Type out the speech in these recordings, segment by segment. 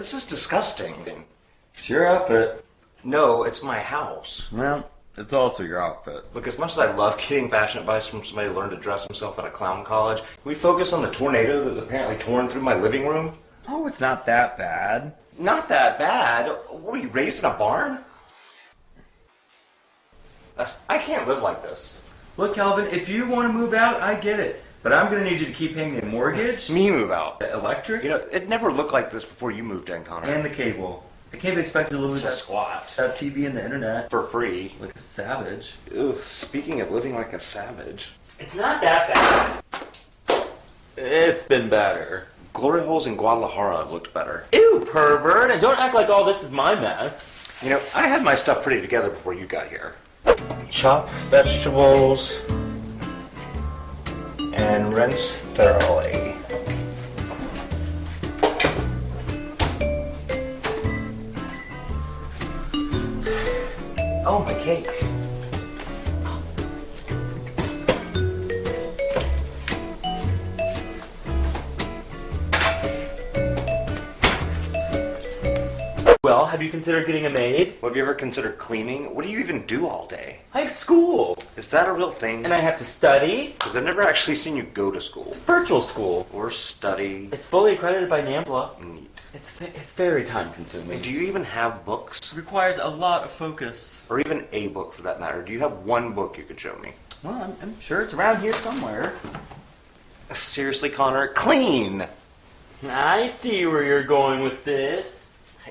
This is disgusting. It's your outfit. No, it's my house. Well, it's also your outfit. Look, as much as I love getting fashion advice from somebody who learned to dress himself at a clown college, can we focus on the tornado that's apparently torn through my living room? Oh, it's not that bad. Not that bad. Were you raised in a barn? I can't live like this. Look, Calvin, if you want to move out, I get it. But I'm going to need you to keep paying the mortgage, Me move out. the electric, You know, it never looked like this before you moved in, Connor. and the cable. I can't be expected to lose It's a squat. that TV and the internet For free. like a savage. Ugh, speaking of living like a savage. It's not that bad. It's been better. Glory holes in Guadalajara have looked better. Ew, pervert! And don't act like all this is my mess. You know, I had my stuff pretty together before you got here. Chop vegetables and rinse thoroughly. Oh, my cake. Well, have you considered getting a maid? Well, have you ever considered cleaning? What do you even do all day? I have school. Is that a real thing? And I have to study. Because I've never actually seen you go to school. Virtual school. Or study. It's fully accredited by NAMBLA. Neat. It's very time consuming. Do you even have books? It requires a lot of focus. Or even a book for that matter? Do you have one book you could show me? Well, I'm sure it's around here somewhere. Seriously, Connor? Clean! I see where you're going with this.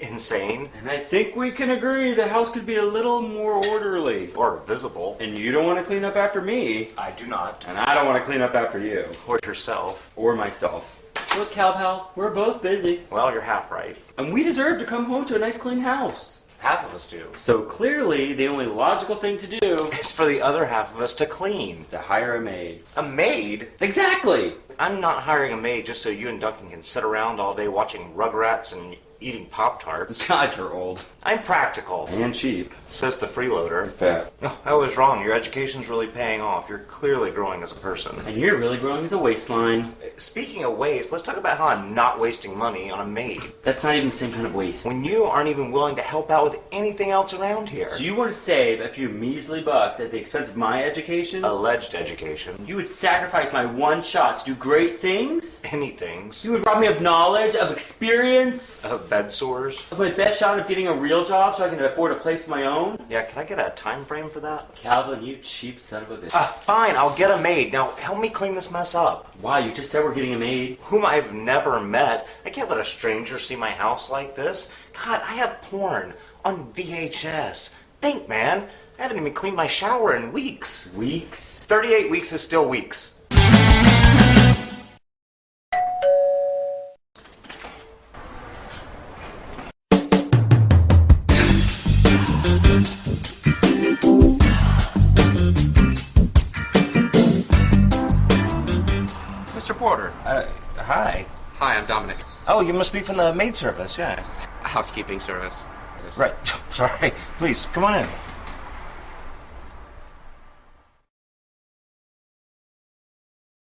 Insane. And I think we can agree the house could be a little more orderly. Or visible. And you don't want to clean up after me. I do not. And I don't want to clean up after you. Or yourself. Or myself. Look, Cal-Pal, we're both busy. Well, you're half right. And we deserve to come home to a nice clean house. Half of us do. So clearly, the only logical thing to do It's for the other half of us to clean. is to hire a maid. A maid? Exactly! I'm not hiring a maid just so you and Duncan can sit around all day watching Rugrats and eating Pop-Tarts. God, you're old. I'm practical, And cheap. says the freeloader. Fat. No, I was wrong. Your education's really paying off. You're clearly growing as a person. And you're really growing as a waistline. Speaking of waste, let's talk about how I'm not wasting money on a maid. That's not even the same kind of waste. When you aren't even willing to help out with anything else around here. So you want to save a few measly bucks at the expense of my education? Alleged education. You would sacrifice my one shot to do great things? Anythings. You would rob me of knowledge, of experience, Of bed sores. of my best shot of getting a real job so I can afford a place of my own? Yeah, can I get a time frame for that? Calvin, you cheap son of a bitch. Fine, I'll get a maid. Now, help me clean this mess up. Wow, you just said we're getting a maid. Whom I've never met. I can't let a stranger see my house like this. God, I have porn on VHS. Think, man. I haven't even cleaned my shower in weeks. Weeks? 38 weeks is still weeks. Mr. Porter. Hi. Hi, I'm Dominic. Oh, you must be from the maid service, yeah. Housekeeping service. Right. Sorry. Please, come on in.